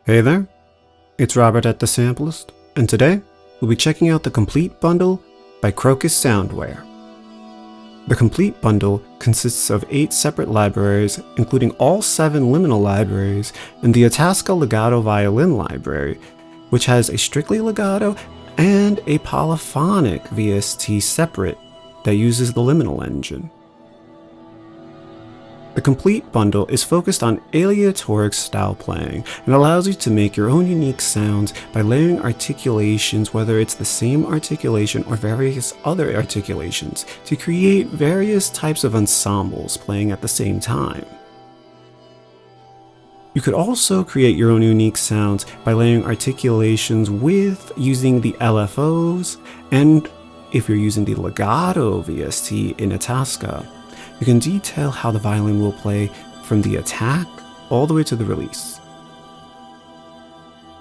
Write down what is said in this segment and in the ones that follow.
Hey there, it's Robert at the Sampleist, and today we'll be checking out the Complete Bundle by Crocus Soundware. The Complete Bundle consists of 8 separate libraries, including all 7 Liminal libraries and the Itasca Legato Violin library, which has a strictly legato and a polyphonic VST separate that uses the Liminal engine. The Complete Bundle is focused on aleatoric style playing and allows you to make your own unique sounds by layering articulations, whether it's the same articulation or various other articulations, to create various types of ensembles playing at the same time. You could also create your own unique sounds by layering articulations with using the LFOs, and if you're using the legato VST in Itasca, you can detail how the violin will play from the attack all the way to the release.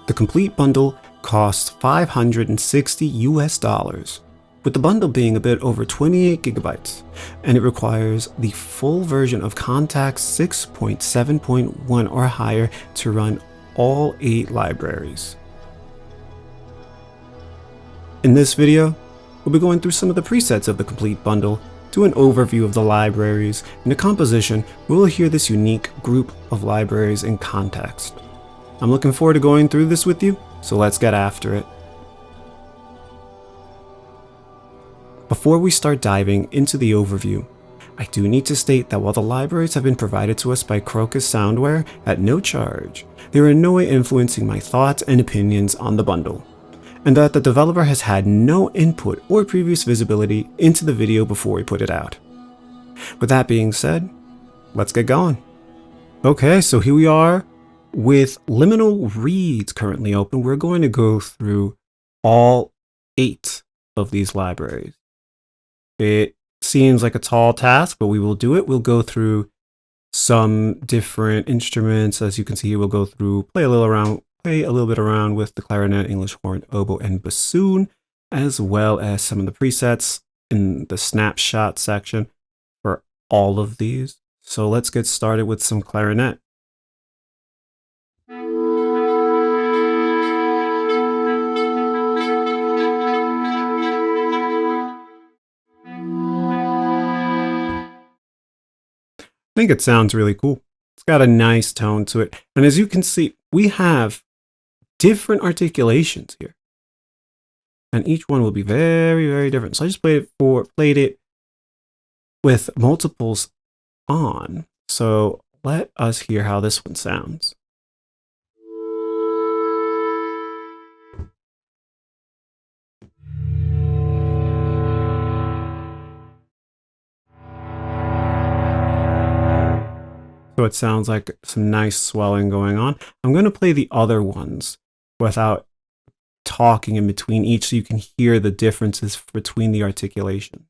The Complete Bundle costs $560 with the bundle being a bit over 28 gigabytes, and it requires the full version of Contact 6.7.1 or higher to run all 8 libraries. In this video, we'll be going through some of the presets of the Complete Bundle, do an overview of the libraries, and a composition where we'll hear this unique group of libraries in context. I'm looking forward to going through this with you, so let's get after it. Before we start diving into the overview, I do need to state that while the libraries have been provided to us by Crocus Soundware at no charge, they are in no way influencing my thoughts and opinions on the bundle, and that the developer has had no input or previous visibility into the video before we put it out. With that being said, let's get going. Okay, so here we are with Liminal reads currently open. We're going to go through all 8 of these libraries. It seems like a tall task, but we will do it. We'll go through some different instruments. As you can see here, we'll go through, play a little bit around with the clarinet, English horn, oboe, and bassoon, as well as some of the presets in the snapshot section for all of these. So let's get started with some clarinet. I think it sounds really cool. It's got a nice tone to it. And as you can see, we have different articulations here, and each one will be very, very different. So I just played it with multiples on. So let us hear how this one sounds. So it sounds like some nice swelling going on. I'm going to play the other ones without talking in between each so you can hear the differences between the articulation.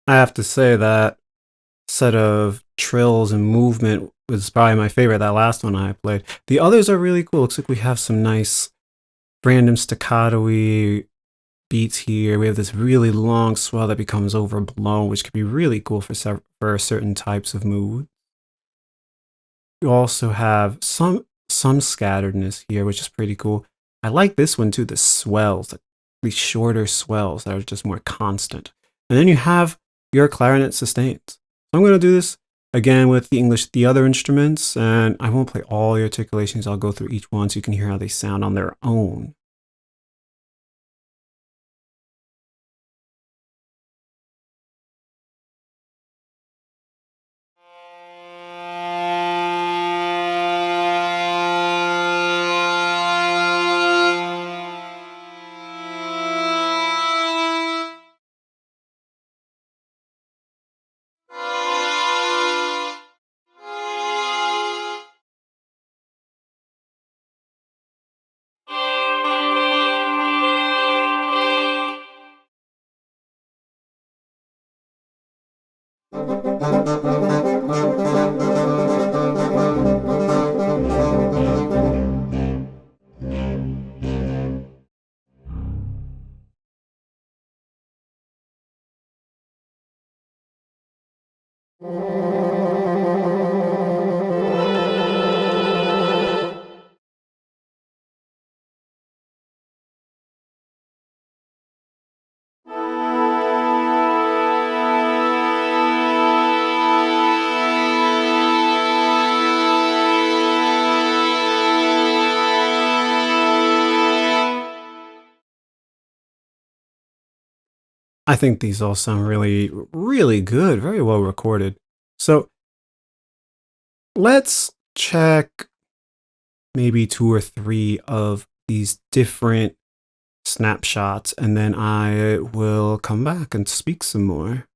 I have to say that set of trills and movement was probably my favorite, that last one I played. The others are really cool. Looks like we have some nice random staccato-y beats here. We have this really long swell that becomes overblown, which could be really cool for certain types of moods. We also have some scatteredness here, which is pretty cool. I like this one too, the swells, these shorter swells that are just more constant. And then you have your clarinet sustains. So I'm going to do this again with the other instruments, and I won't play all the articulations. I'll go through each one so you can hear how they sound on their own. I think these all sound really, really good, very well recorded. So let's check maybe 2 or 3 of these different snapshots, and then I will come back and speak some more.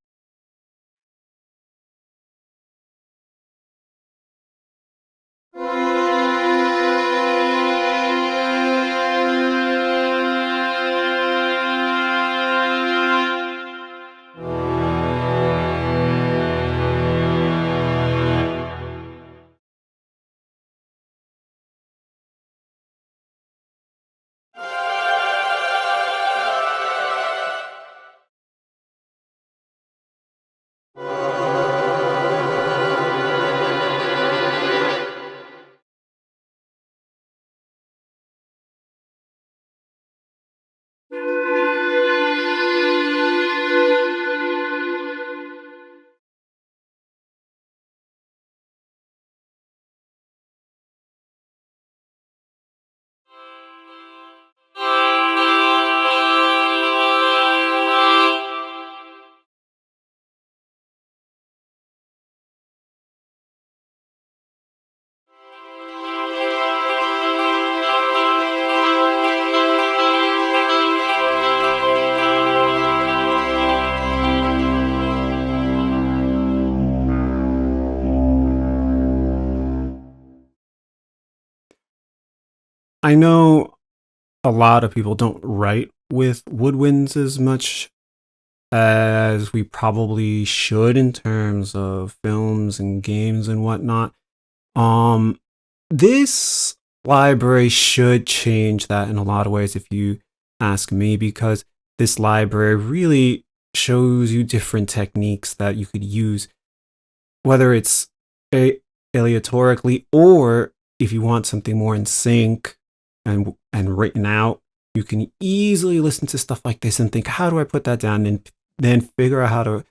I know a lot of people don't write with woodwinds as much as we probably should in terms of films and games and whatnot. Um, this library should change that in a lot of ways, if you ask me, because this library really shows you different techniques that you could use, whether it's aleatorically or if you want something more in sync and written out. You can easily listen to stuff like this and think, how do I put that down? And then figure out how to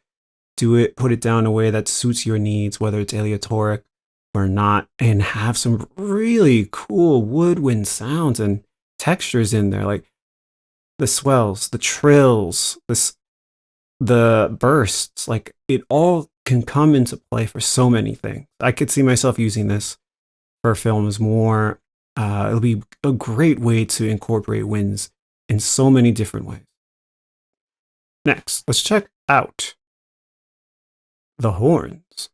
do it, put it down in a way that suits your needs, whether it's aleatoric or not, and have some really cool woodwind sounds and textures in there, like the swells, the trills, the bursts. Like, it all can come into play for so many things. I could see myself using this for films more. It'll be a great way to incorporate winds in so many different ways. Next, let's check out the horns.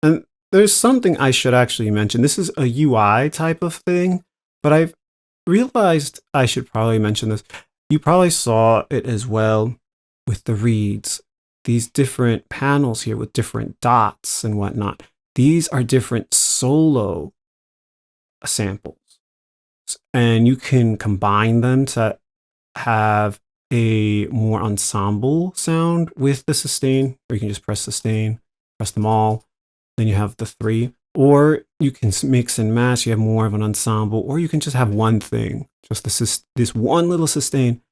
And there's something I should actually mention. This is a UI type of thing, but I've realized I should probably mention this. You probably saw it as well with the reeds. These different panels here with different dots and whatnot. These are different solo samples. And you can combine them to have a more ensemble sound with the sustain, or you can just press sustain, press them all. Then you have the 3. Or you can mix and match, you have more of an ensemble, or you can just have one thing, just this one little sustain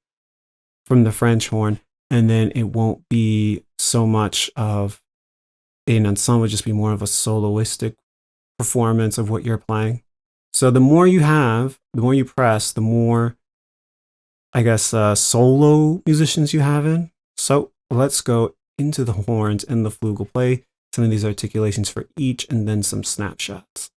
from the French horn, and then it won't be so much of an ensemble, just be more of a soloistic performance of what you're playing. So the more you have, the more you press, the more, I guess, solo musicians you have in. So let's go into the horns and the flute. We'll play some of these articulations for each and then some snapshots.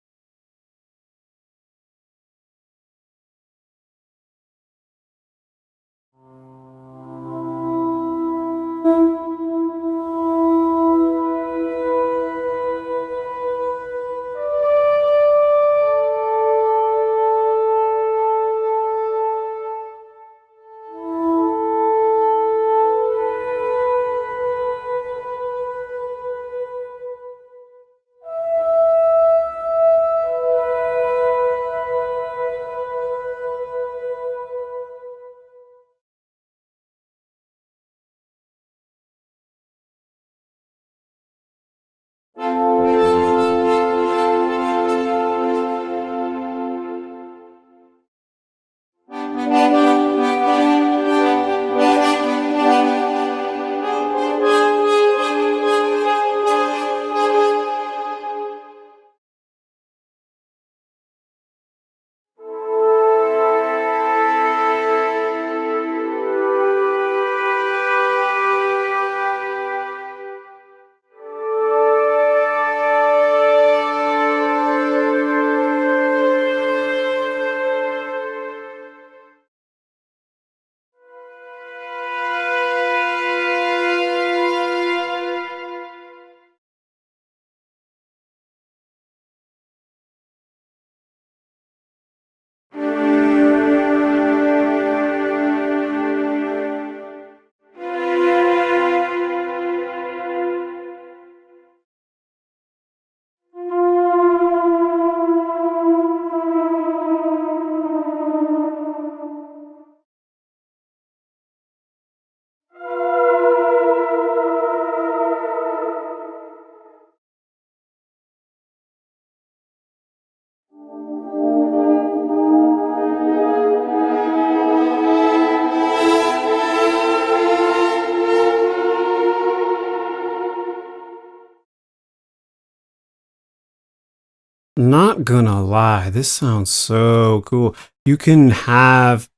Not gonna lie, this sounds so cool. You can have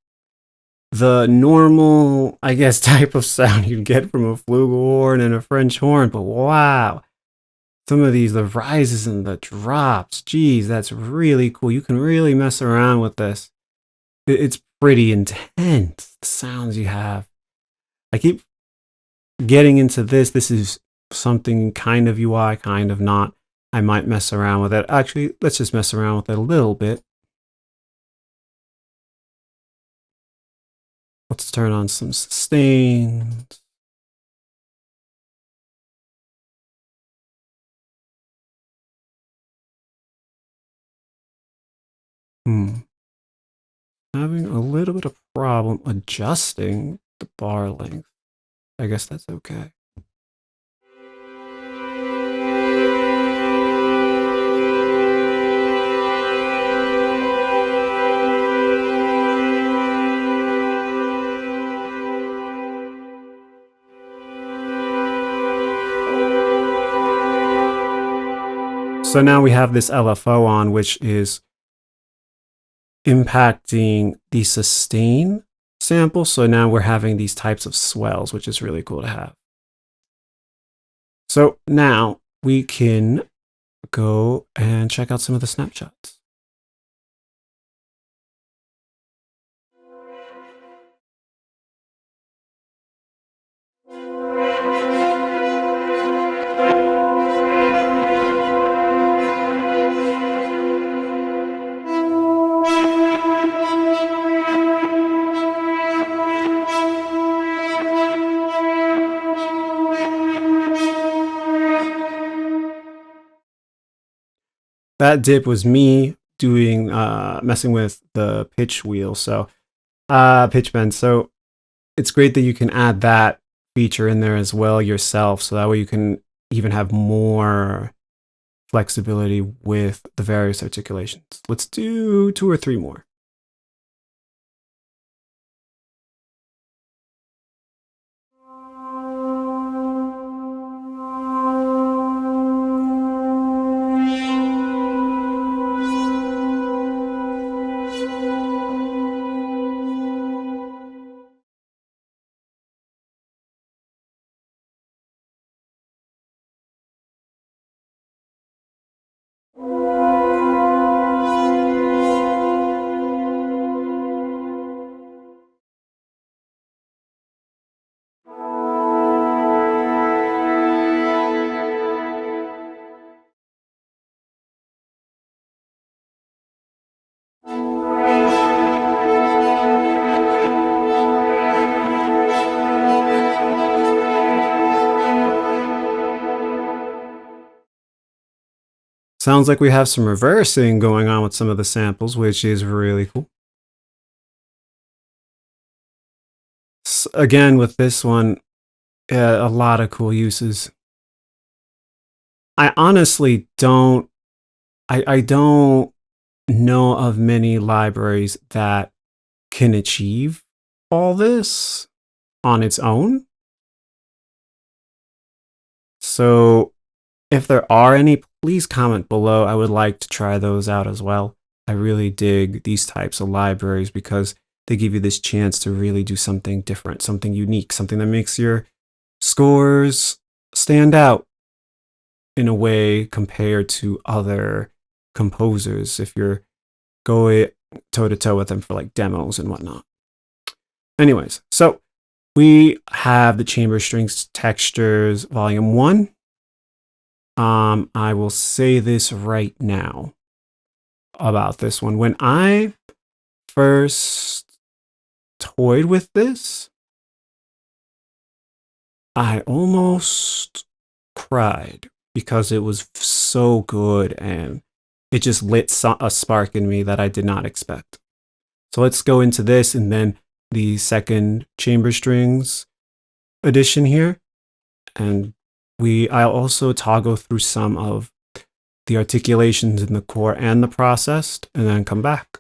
the normal, I guess, type of sound you'd get from a flugelhorn and a French horn, but wow, some of these, the rises and the drops, geez, that's really cool. You can really mess around with this. It's pretty intense, the sounds you have. I keep getting into this. This is something kind of UI, kind of not. I might mess around with it. Actually, let's just mess around with it a little bit. Let's turn on some sustains. Having a little bit of problem adjusting the bar length. I guess that's okay. So now we have this LFO on, which is impacting the sustain sample. So now we're having these types of swells, which is really cool to have. So now we can go and check out some of the snapshots. That dip was me doing messing with the pitch wheel, so pitch bend. So it's great that you can add that feature in there as well yourself, so that way you can even have more flexibility with the various articulations. Let's do 2 or 3 more. Sounds like we have some reversing going on with some of the samples, which is really cool. Again, with this one, a lot of cool uses. I honestly don't, I don't know of many libraries that can achieve all this on its own. So if there are any, please comment below. I would like to try those out as well. I really dig these types of libraries because they give you this chance to really do something different, something unique, something that makes your scores stand out in a way compared to other composers if you're going toe-to-toe with them for like demos and whatnot. Anyways, so we have the chamber strings textures volume 1. I will say this right now about this one. When I first toyed with this, I almost cried because it was so good and it just lit a spark in me that I did not expect. So let's go into this and then the second chamber strings edition here. And I'll also toggle through some of the articulations in the core and the processed, and then come back.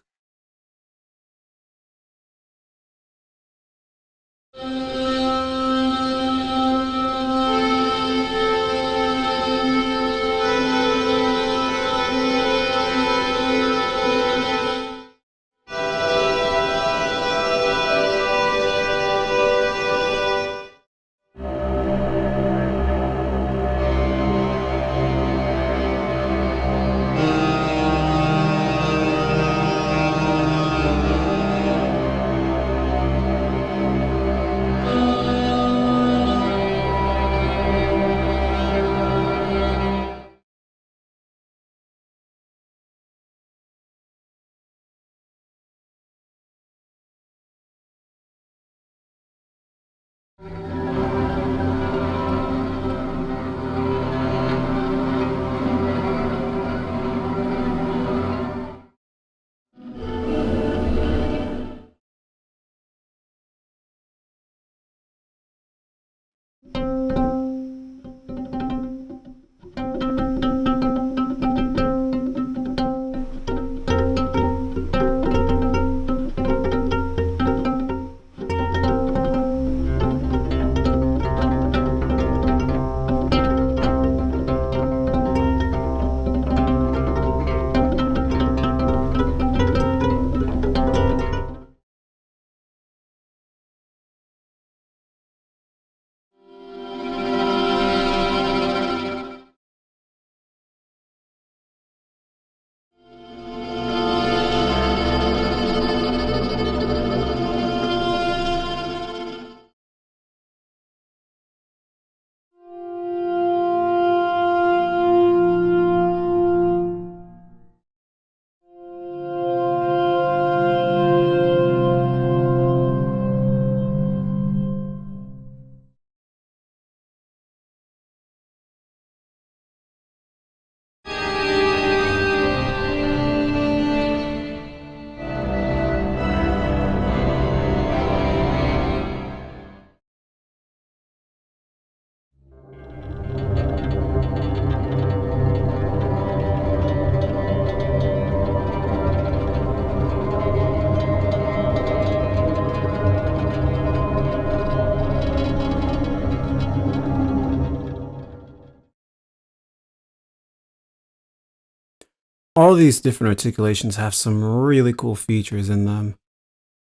All these different articulations have some really cool features in them.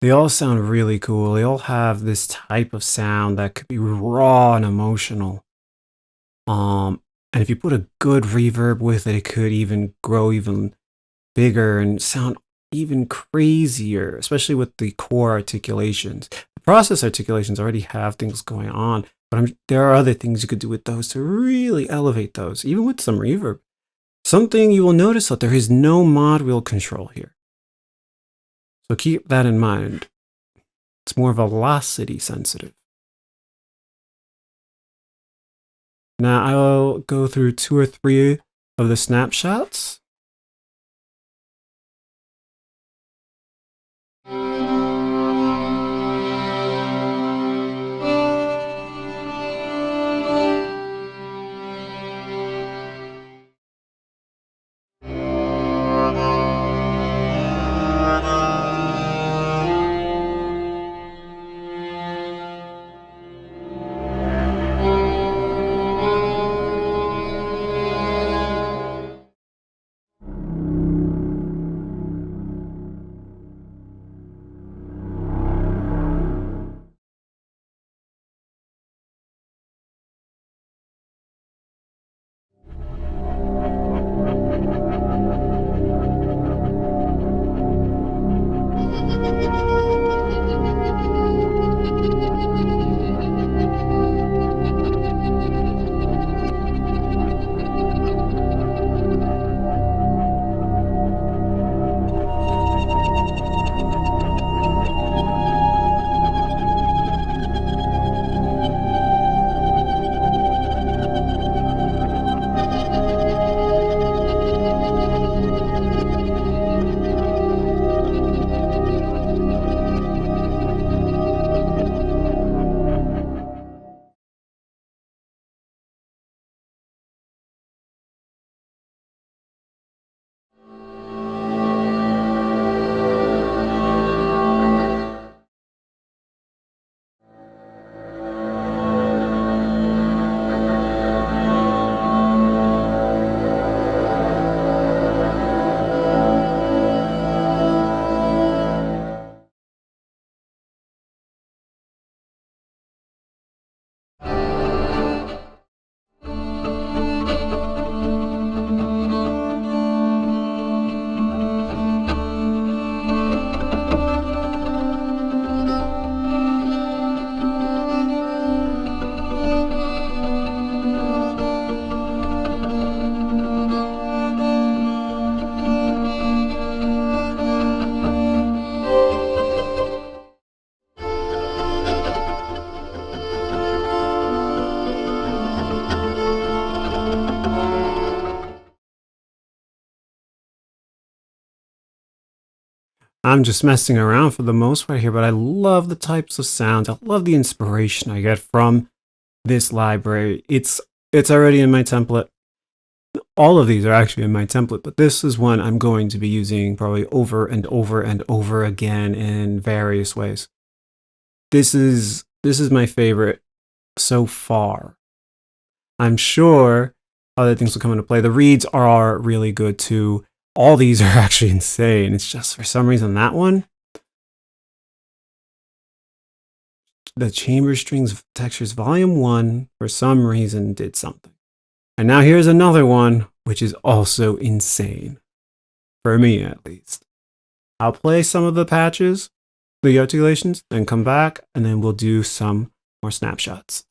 They all sound really cool. They all have this type of sound that could be raw and emotional. And if you put a good reverb with it, it could even grow even bigger and sound even crazier, especially with the core articulations. The process articulations already have things going on, but there are other things you could do with those to really elevate those, even with some reverb. Something you will notice that there is no mod wheel control here. So keep that in mind. It's more velocity sensitive. Now I'll go through 2 or 3 of the snapshots. I'm just messing around for the most part here, but I love the types of sounds. I love the inspiration I get from this library. It's already in my template. All of these are actually in my template, but this is one I'm going to be using probably over and over and over again in various ways. This is my favorite so far. I'm sure other things will come into play. The reeds are really good too. All these are actually insane. It's just for some reason that one, the chamber strings textures volume 1 for some reason did something. And now here's another one which is also insane, for me at least. I'll play some of the patches, the articulations, and come back, and then we'll do some more snapshots.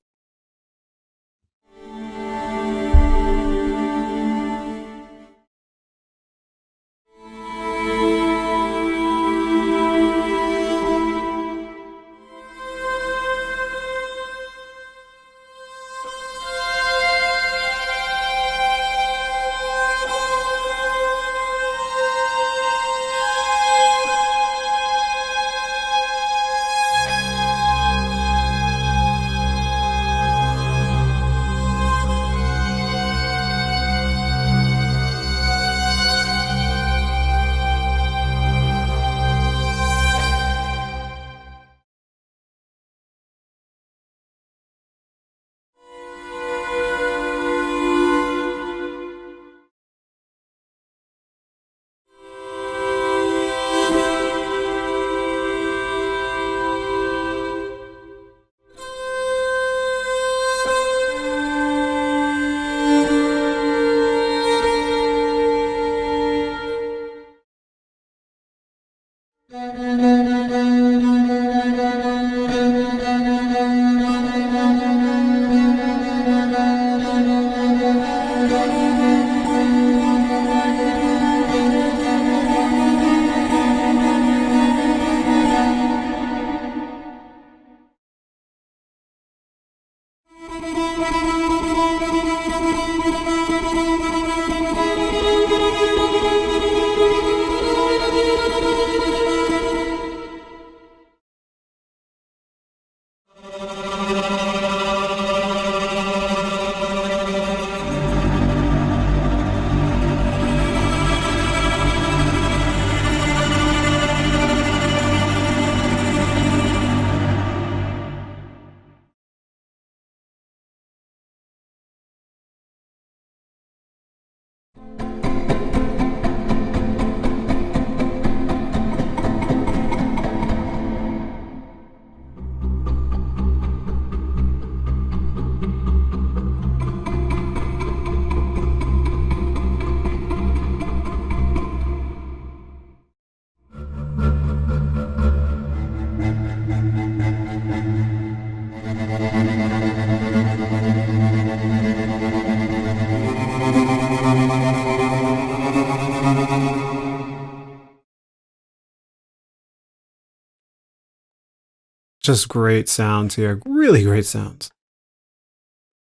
Just great sounds here. Really great sounds.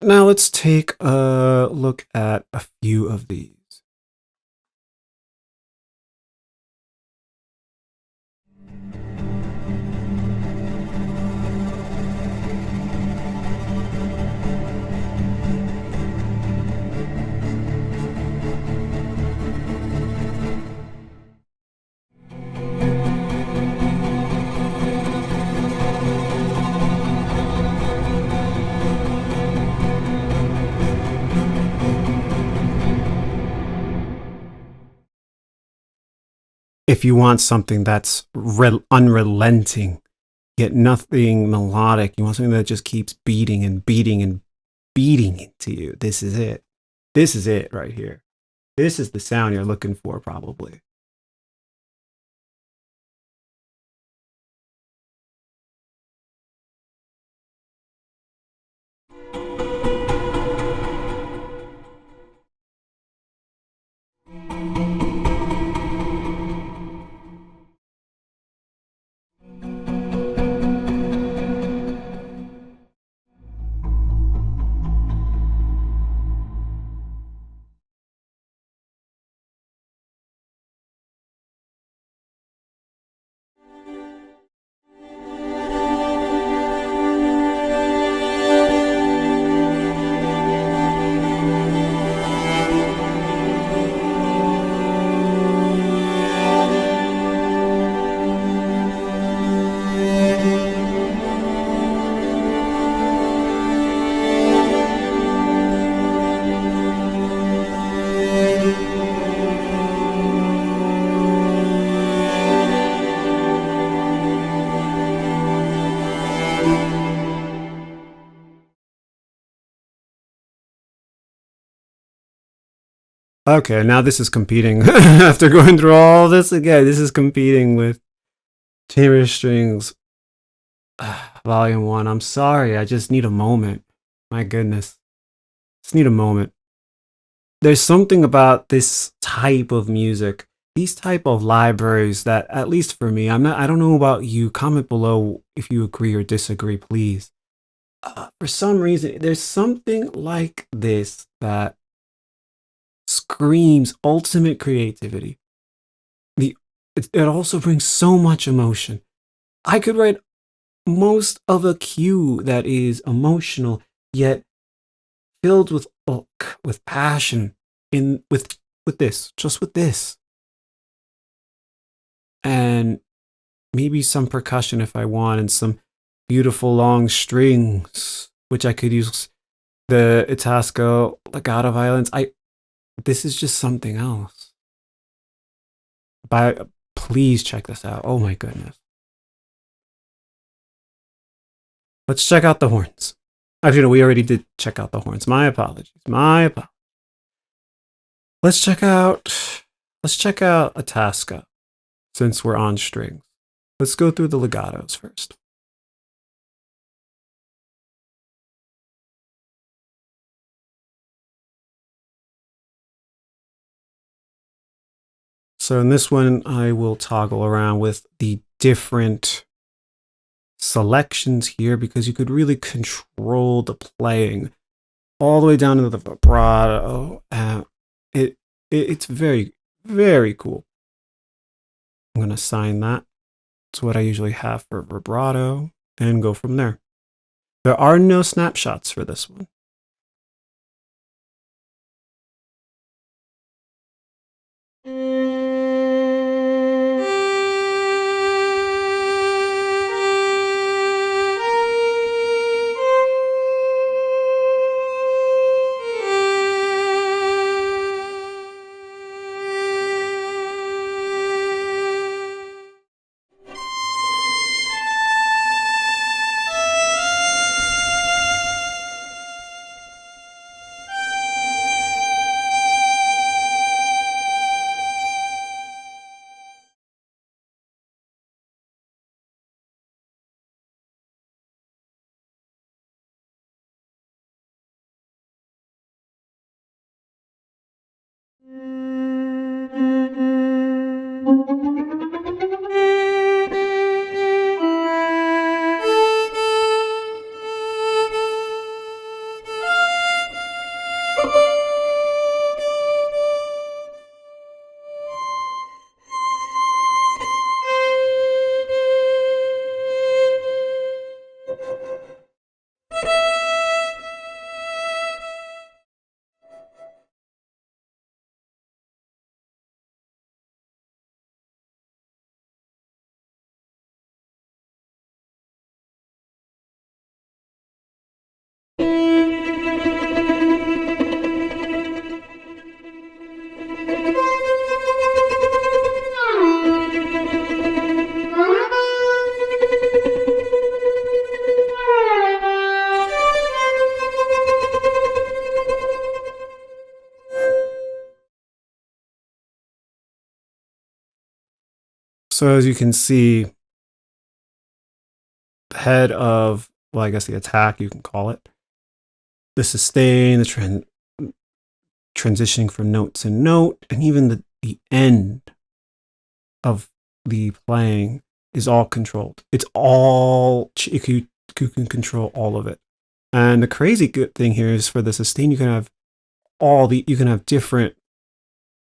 Now let's take a look at a few of these. If you want something that's unrelenting, yet nothing melodic, you want something that just keeps beating and beating and beating into you, this is it. This is it right here. This is the sound you're looking for, probably. Okay, now this is competing. After going through all this again, this is competing with Chamber Strings Volume 1. I'm sorry, I just need a moment. My goodness. Just need a moment. There's something about this type of music, these type of libraries that, at least for me, I don't know about you. Comment below if you agree or disagree, please. For some reason, there's something like this that screams ultimate creativity. It also brings so much emotion. I could write most of a cue that is emotional, yet filled with passion with this, just with this. And maybe some percussion if I want, and some beautiful long strings, which I could use the Itasca legato violins. This is just something else. Please check this out. Oh my goodness. Let's check out the horns. Actually, no, we already did check out the horns. My apologies. Let's check out Itasca, since we're on strings. Let's go through the legatos first. So in this one, I will toggle around with the different selections here, because you could really control the playing all the way down to the vibrato. It's very, very cool. I'm going to assign that to what I usually have for vibrato and go from there. There are no snapshots for this one. So as you can see, the head of, well, I guess the attack, you can call it, the sustain, the transitioning from note to note, and even the end of the playing is all controlled. It's all, you can control all of it. And the crazy good thing here is for the sustain, you can have you can have different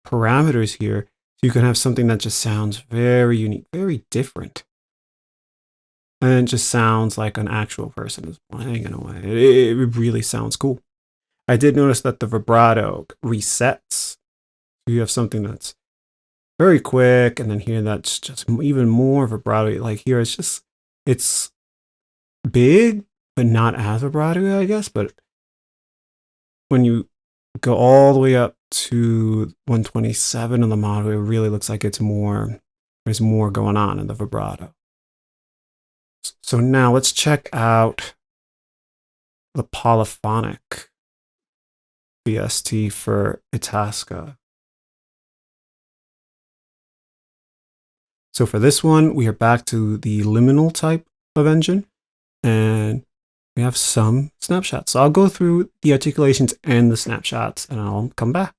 parameters here. So you can have something that just sounds very unique, very different. And it just sounds like an actual person is playing in a way. It really sounds cool. I did notice that the vibrato resets. You have something that's very quick, and then here that's just even more vibrato. Like here, it's big, but not as vibrato, I guess. But when you go all the way up to 127 on the model, it really looks like there's more going on in the vibrato. So now let's check out the polyphonic VST for Itasca. So for this one, we are back to the liminal type of engine, and we have some snapshots. So I'll go through the articulations and the snapshots, and I'll come back.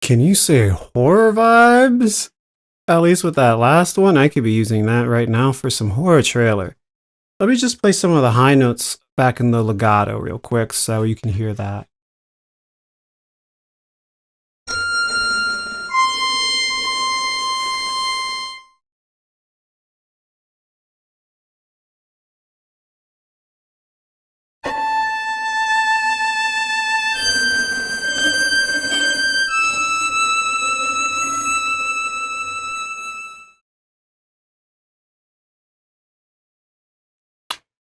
Can you say horror vibes? At least with that last one, I could be using that right now for some horror trailer. Let me just play some of the high notes back in the legato real quick so you can hear that.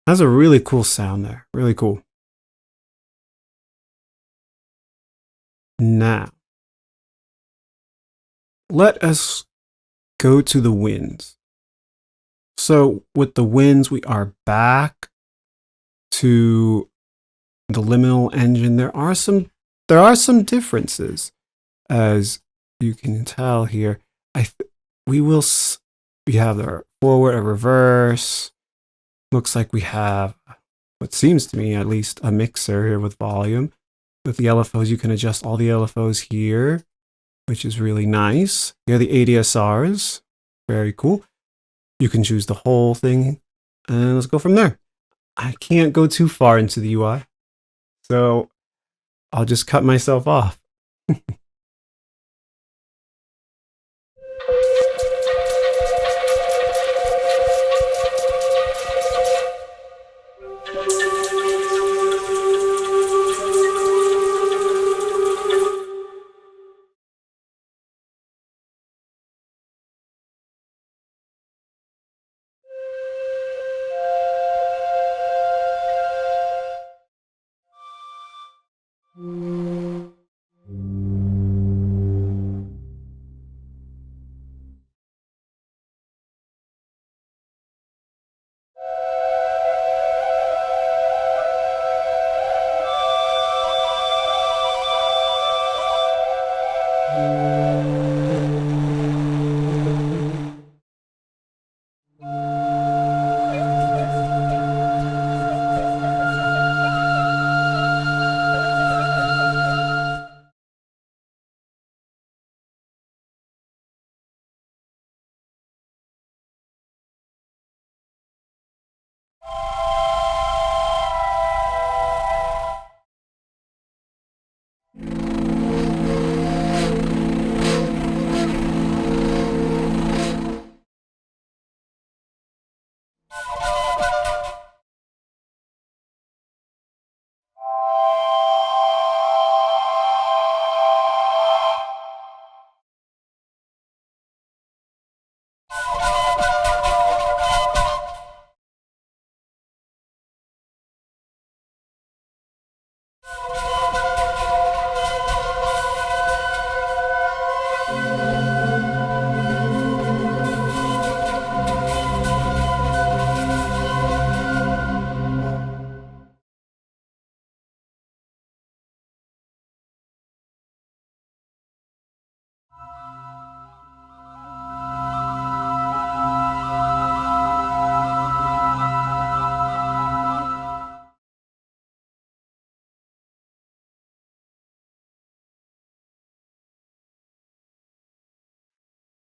That's a really cool sound there. Really cool. Now, let us go to the winds. So with the winds, we are back to the liminal engine. There are some differences, as you can tell here. We have our forward, a reverse. Looks like we have what seems to me at least a mixer here with volume. With the LFOs, you can adjust all the LFOs here, which is really nice. Here are the ADSRs. Very cool. You can choose the whole thing, and let's go from there. I can't go too far into the UI, so I'll just cut myself off.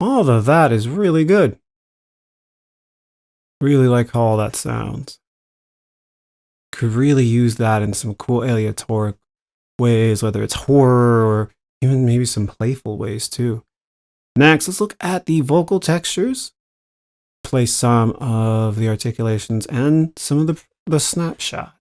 All of that is really good. Really like how all that sounds. Could really use that in some cool aleatoric ways, whether it's horror or even maybe some playful ways too. Next, let's look at the vocal textures. Play some of the articulations and some of the snapshots.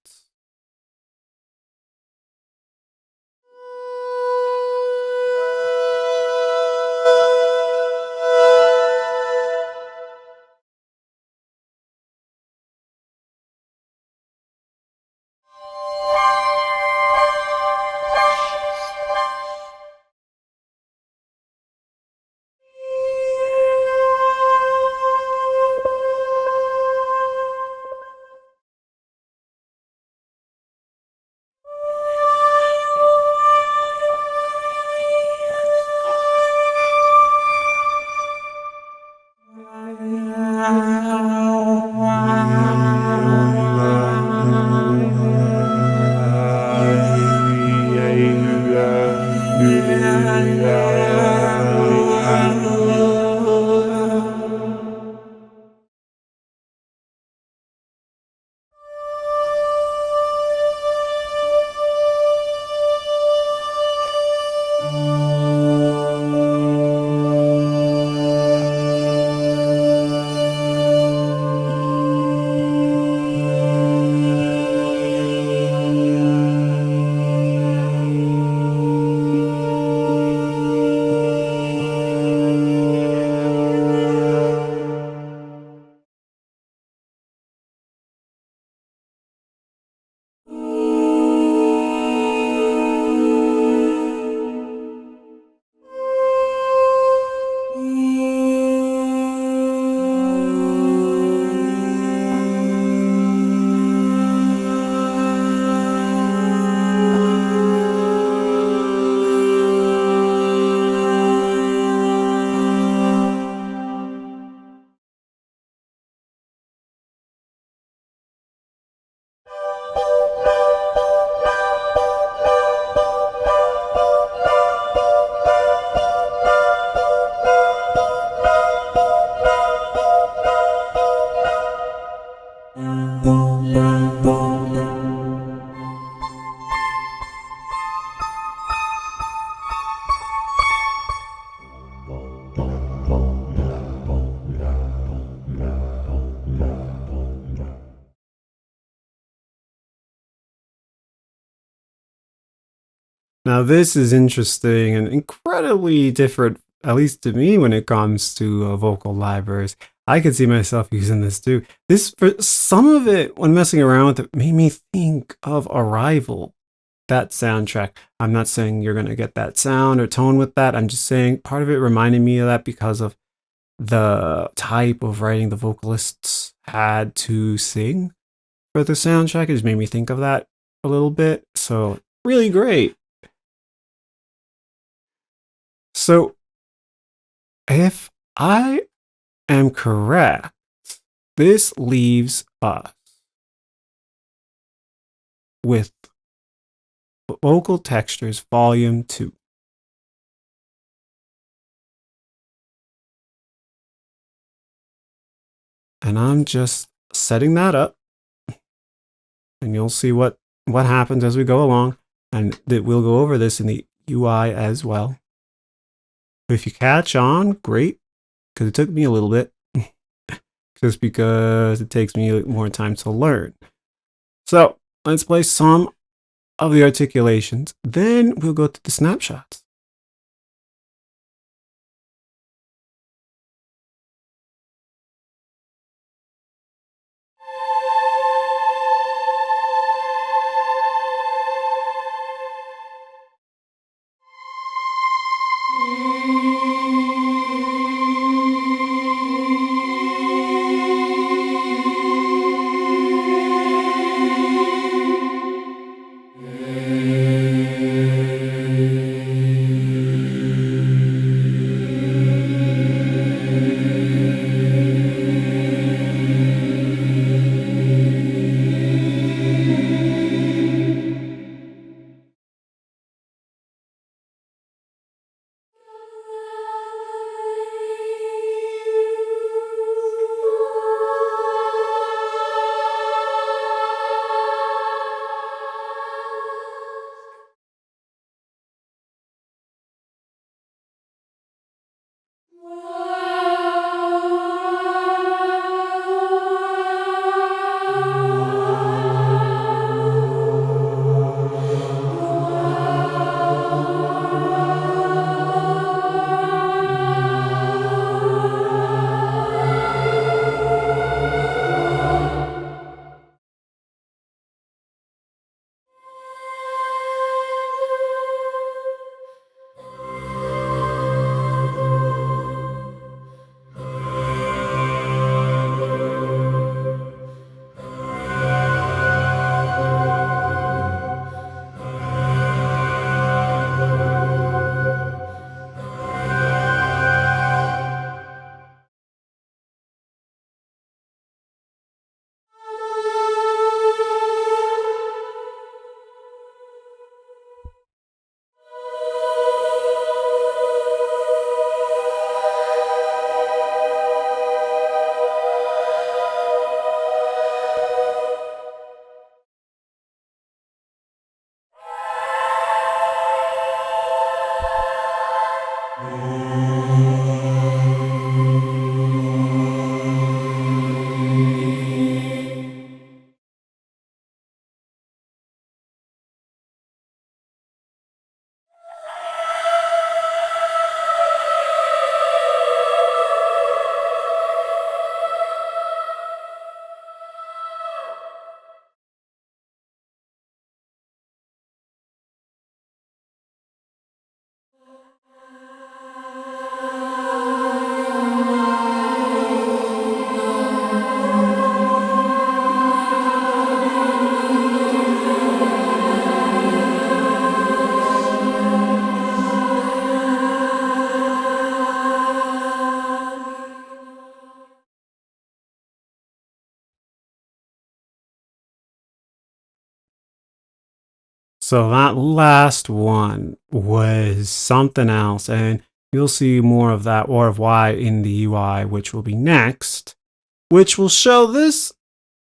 Now this is interesting and incredibly different, at least to me, when it comes to vocal libraries. I could see myself using this too. This, for some of it, when messing around with it, made me think of Arrival, that soundtrack. I'm not saying you're going to get that sound or tone with that. I'm just saying part of it reminded me of that because of the type of writing the vocalists had to sing for the soundtrack. It just made me think of that a little bit. So really great. So if I am correct, this leaves us with Vocal Textures Volume 2. And I'm just setting that up. And you'll see what happens as we go along. And we'll go over this in the UI as well. If you catch on, great. Because it took me a little bit. Just because it takes me more time to learn. So let's play some of the articulations. Then we'll go to the snapshots. So that last one was something else, and you'll see more of that or of why in the UI, which will be next, which will show this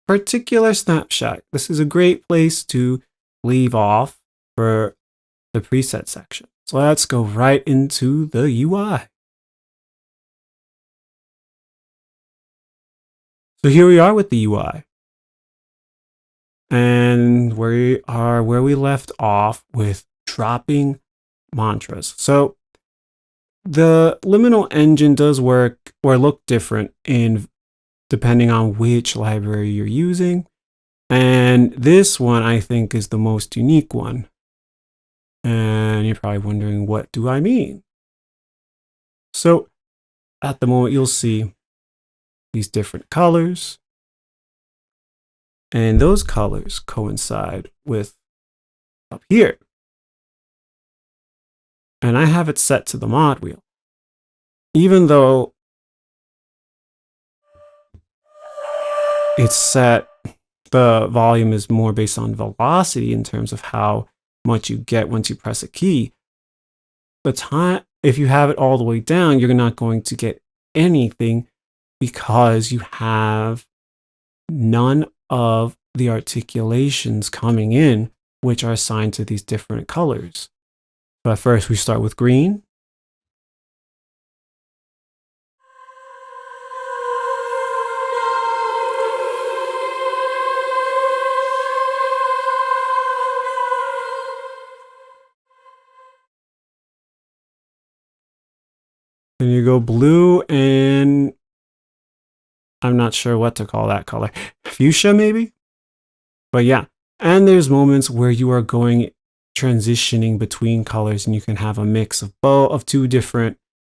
particular snapshot. This is a great place to leave off for the preset section. So let's go right into the UI. So here we are with the UI. And we are where we left off with dropping mantras. So the liminal engine does work or look different in depending on which library you're using. And this one I think is the most unique one. And you're probably wondering, what do I mean? So at the moment, you'll see these different colors. And those colors coincide with up here. And I have it set to the mod wheel. Even though it's set, the volume is more based on velocity in terms of how much you get once you press a key. The time, if you have it all the way down, you're not going to get anything because you have none of the articulations coming in, which are assigned to these different colors. So at first we start with green. Then you go blue, and I'm not sure what to call that color. Fuchsia, maybe? But yeah. And there's moments where you are transitioning between colors, and you can have a mix of both of two different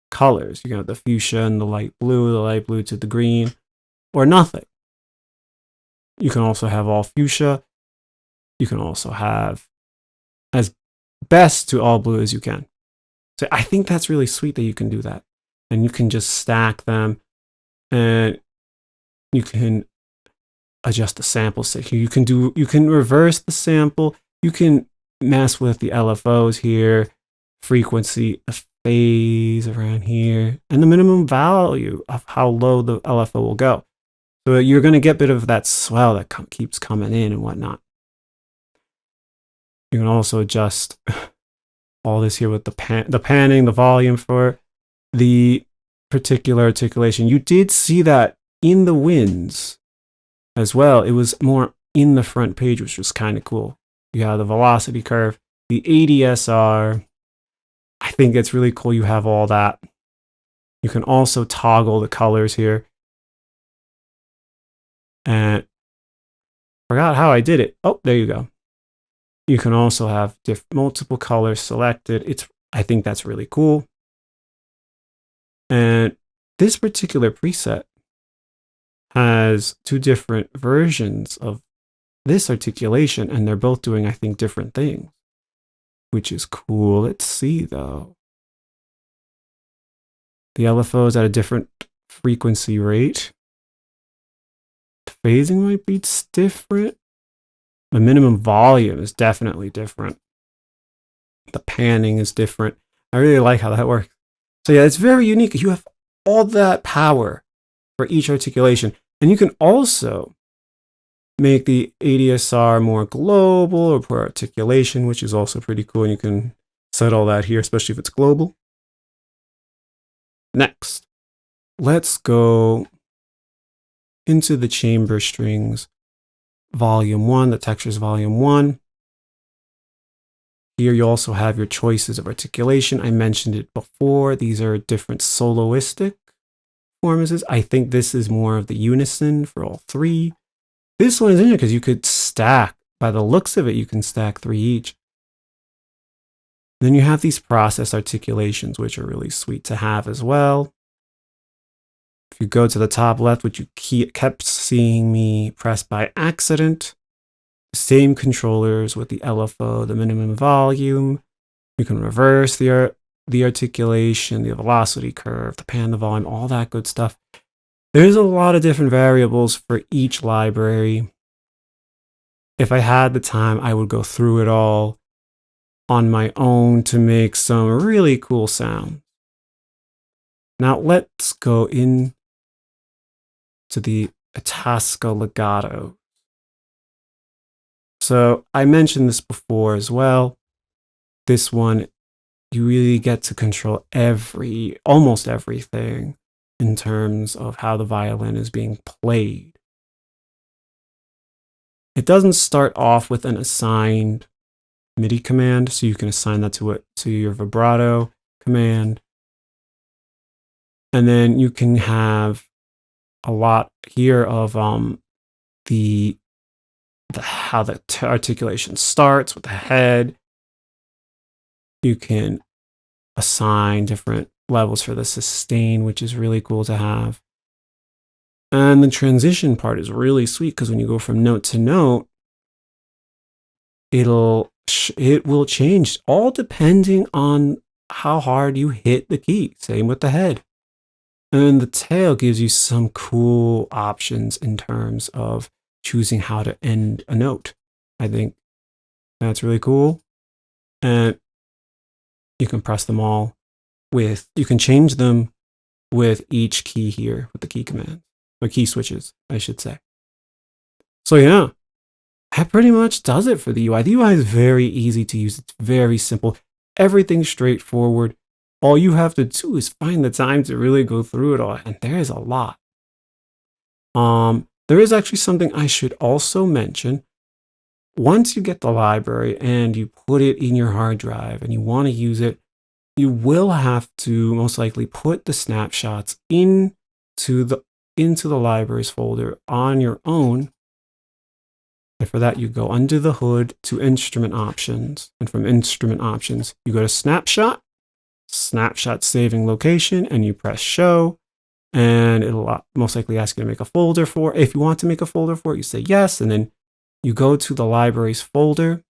colors. You got the fuchsia and the light blue to the green, or nothing. You can also have all fuchsia. You can also have as best to all blue as you can. So I think that's really sweet that you can do that. And you can just stack them, and you can adjust the sample set here. You can reverse the sample. You can mess with the LFOs here, frequency, the phase around here, and the minimum value of how low the LFO will go. So you're going to get a bit of that swell that keeps coming in and whatnot. You can also adjust all this here with the panning, the volume for the particular articulation. You did see that in the winds as well. It was more in the front page, which was kind of cool. You have the velocity curve, the ADSR. I think it's really cool you have all that. You can also toggle the colors here. And forgot how I did it. Oh, there you go. You can also have multiple colors selected. I think that's really cool. And this particular preset has two different versions of this articulation, and they're both doing, I think, different things, which is cool. Let's see, though. The LFO is at a different frequency rate. The phasing might be different. The minimum volume is definitely different. The panning is different. I really like how that works. So yeah, it's very unique. You have all that power for each articulation. And you can also make the ADSR more global or per articulation, which is also pretty cool. And you can set all that here, especially if it's global. Next, let's go into the chamber strings volume 1, the textures volume 1. Here you also have your choices of articulation. I mentioned it before. These are different soloistic performances. I think this is more of the unison for all three. This one is in here because you could stack, by the looks of it, you can stack 3 each. Then you have these process articulations, which are really sweet to have as well. If you go to the top left, which you kept seeing me press by accident, same controllers with the LFO, the minimum volume. You can reverse the articulation, the velocity curve, the pan, the volume, all that good stuff. There's a lot of different variables for each library. If I had the time, I would go through it all on my own to make some really cool sound. Now let's go in to the Itasca legato. So I mentioned this before as well. This one, you really get to control almost everything in terms of how the violin is being played. It doesn't start off with an assigned MIDI command, so you can assign that to your vibrato command. And then you can have a lot here of how the articulation starts with the head. You can assign different levels for the sustain, which is really cool to have. And the transition part is really sweet because when you go from note to note, it will change all depending on how hard you hit the key. Same with the head. And the tail gives you some cool options in terms of choosing how to end a note. I think that's really cool. And you can press them all you can change them with each key here with the key command, or key switches, I should say. So yeah, that pretty much does it for the UI. The UI is very easy to use. It's very simple. Everything's straightforward. All you have to do is find the time to really go through it all, and there is a lot. There is actually something I should also mention. Once you get the library and you put it in your hard drive and you want to use it, you will have to most likely put the snapshots into the libraries folder on your own. And for that, you go under the hood to instrument options. And from instrument options, you go to snapshot saving location, and you press show. And it'll most likely ask you to make a folder for it. If you want to make a folder for it, you say yes. And then you go to the libraries folder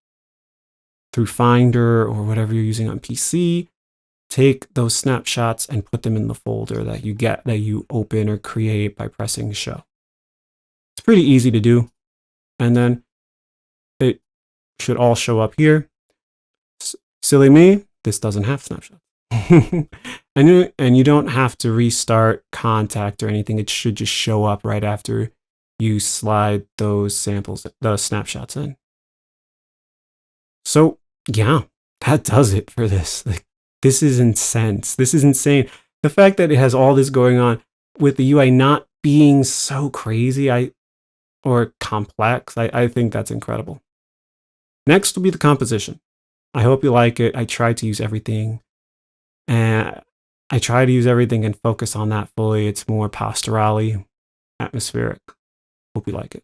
through Finder or whatever you're using on PC. Take those snapshots and put them in the folder that you open or create by pressing show. It's pretty easy to do. And then it should all show up here. Silly me, this doesn't have snapshots. and you don't have to restart Contact or anything. It should just show up right after you slide those snapshots in. So yeah, that does it for this. This is intense. This is insane. The fact that it has all this going on with the UI not being so crazy or complex, I think that's incredible. Next will be the composition. I hope you like it. I try to use everything. And and focus on that fully. It's more pastorally, atmospheric. Hope you like it.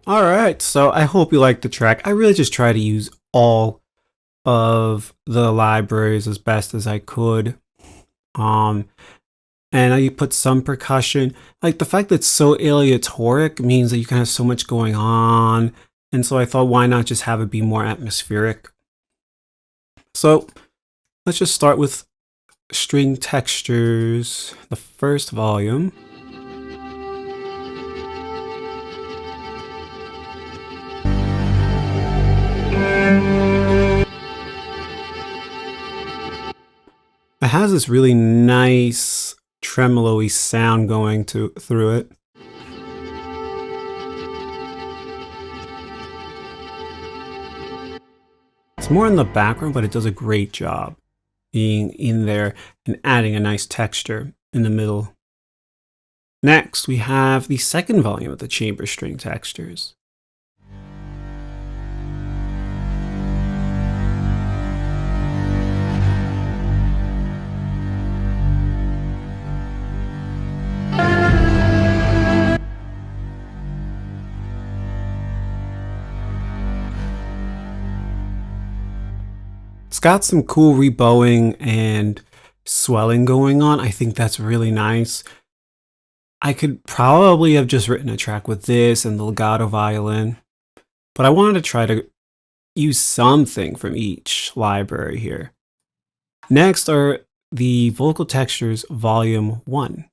All right, so I hope you liked the track. I really just try to use all of the libraries as best as I could. And I put some percussion. Like the fact that it's so aleatoric means that you can have so much going on. And so I thought, why not just have it be more atmospheric? So let's just start with string textures, the first volume. has this really nice tremolo-y sound going through it. It's more in the background, but it does a great job being in there and adding a nice texture in the middle. Next, we have the second volume of the chamber string textures. It's got some cool rebowing and swelling going on. I think that's really nice. I could probably have just written a track with this and the legato violin, but I wanted to try to use something from each library here. Next are the Vocal Textures Volume 1.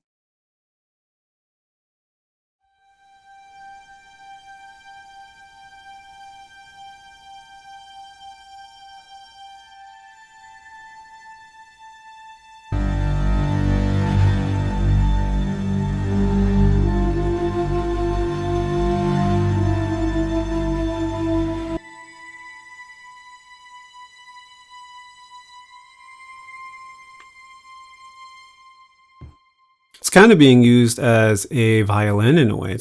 It's kind of being used as a violin in a way,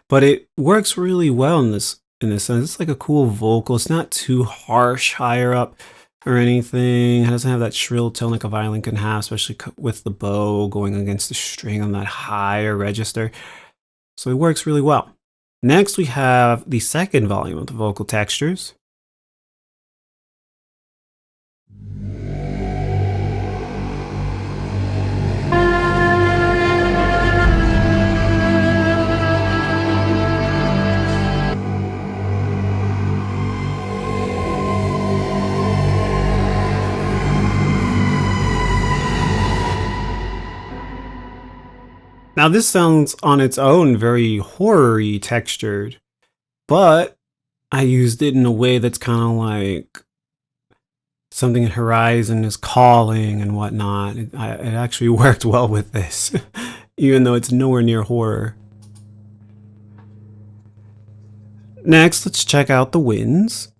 but it works really well in this sense. It's like a cool vocal. It's not too harsh higher up or anything. It doesn't have that shrill tone like a violin can have, especially with the bow going against the string on that higher register. So it works really well. Next, we have the second volume of the Vocal Textures. Now this sounds on its own very horror-y textured, but I used it in a way that's kind of like something in Horizon is calling and whatnot. It actually worked well with this, even though it's nowhere near horror. Next, let's check out the winds.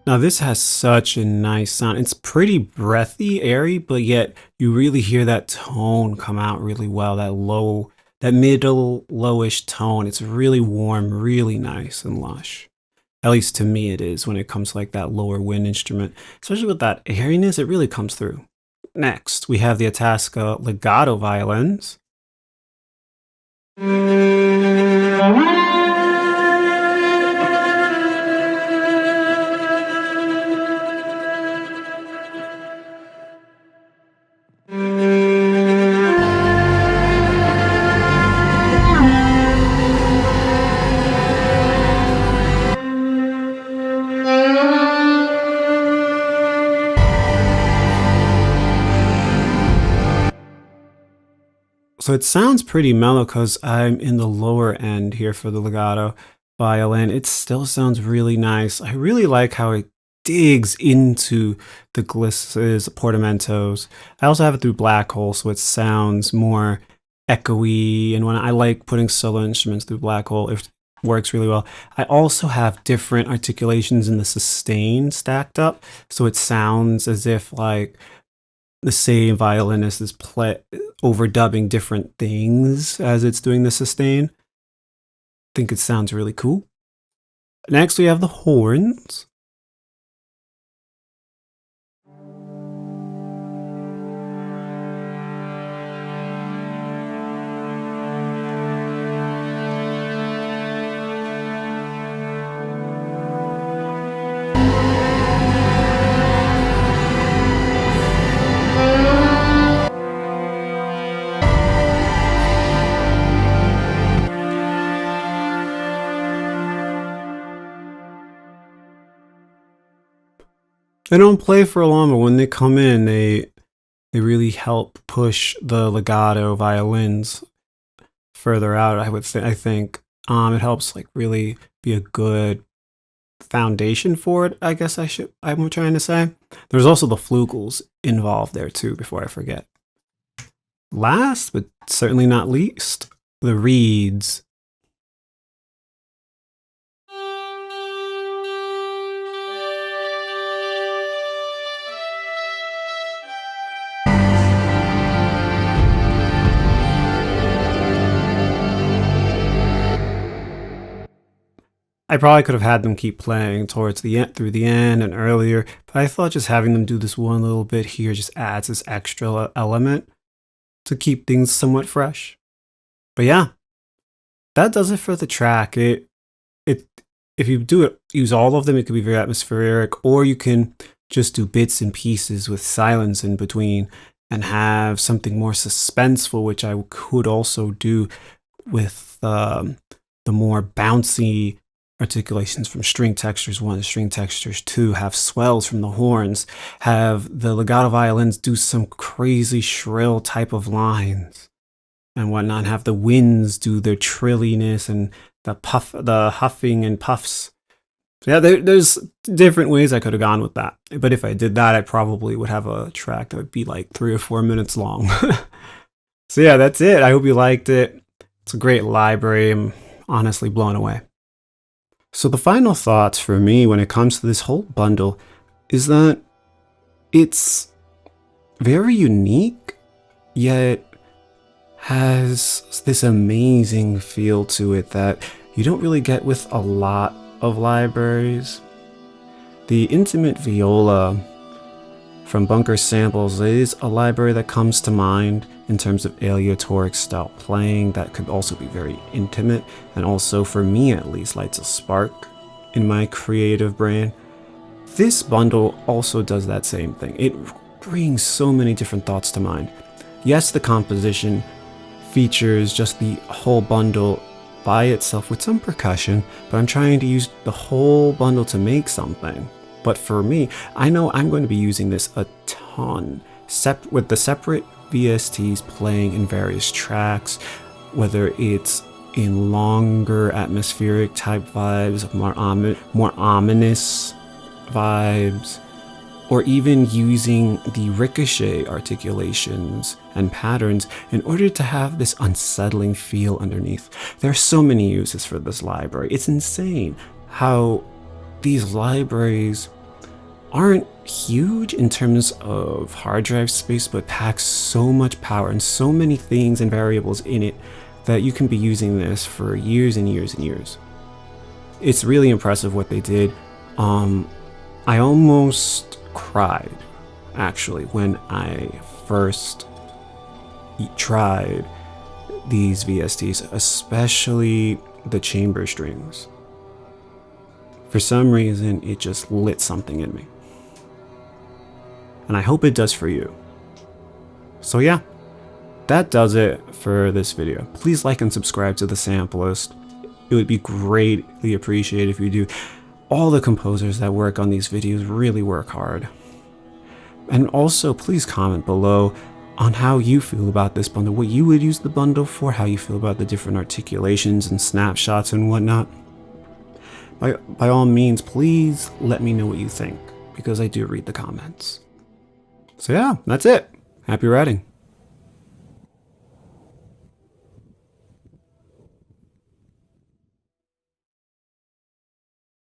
Now this has such a nice sound. It's pretty breathy, airy, but yet you really hear that tone come out really well. That middle lowish tone. It's really warm, really nice and lush. At least to me it is when it comes to like that lower wind instrument. Especially with that airiness, it really comes through. Next, we have the Itasca legato violins. So it sounds pretty mellow because I'm in the lower end here for the legato violin. It still sounds really nice. I really like how it digs into the glisses, portamentos. I also have it through Black Hole, so it sounds more echoey. And when I like putting solo instruments through Black Hole, it works really well. I also have different articulations in the sustain stacked up, so it sounds as if like the same violinist is overdubbing different things as it's doing the sustain. I think it sounds really cool. Next, we have the horns. They don't play for long, but when they come in, they really help push the legato violins further out. I think it helps like really be a good foundation for it. I guess I'm trying to say. There's also the flugels involved there too. Before I forget. Last, but certainly not least, the reeds. I probably could have had them keep playing towards the end, through the end and earlier, but I thought just having them do this one little bit here just adds this extra element to keep things somewhat fresh. But yeah, that does it for the track. It if you use all of them, it could be very atmospheric, or you can just do bits and pieces with silence in between and have something more suspenseful, which I could also do with the more bouncy articulations from string textures 1 to string textures 2, have swells from the horns, have the legato violins do some crazy shrill type of lines and whatnot, have the winds do their trilliness and the huffing and puffs. So yeah, there's different ways I could have gone with that. But if I did that, I probably would have a track that would be like 3 or 4 minutes long. So yeah, that's it. I hope you liked it. It's a great library. I'm honestly blown away. So the final thoughts for me when it comes to this whole bundle is that it's very unique, yet has this amazing feel to it that you don't really get with a lot of libraries. The Intimate Viola from Bunker Samples is a library that comes to mind in terms of aleatoric style playing that could also be very intimate, and also, for me at least, lights a spark in my creative brain. This bundle also does that same thing. It brings so many different thoughts to mind. Yes, the composition features just the whole bundle by itself with some percussion, but I'm trying to use the whole bundle to make something. But for me, I know I'm going to be using this a ton, with the separate VSTs playing in various tracks, whether it's in longer atmospheric type vibes, more ominous vibes, or even using the ricochet articulations and patterns in order to have this unsettling feel underneath. There are so many uses for this library. It's insane how these libraries aren't huge in terms of hard drive space, but pack so much power and so many things and variables in it that you can be using this for years and years and years. It's really impressive what they did. I almost cried, actually, when I first tried these VSTs, especially the chamber strings. For some reason, it just lit something in me. And I hope it does for you. So yeah, that does it for this video. Please like and subscribe to the Sampleist. It would be greatly appreciated if you do. All the composers that work on these videos really work hard. And also, please comment below on how you feel about this bundle, what you would use the bundle for, how you feel about the different articulations and snapshots and whatnot. By all means, please let me know what you think, because I do read the comments. So yeah, that's it. Happy writing.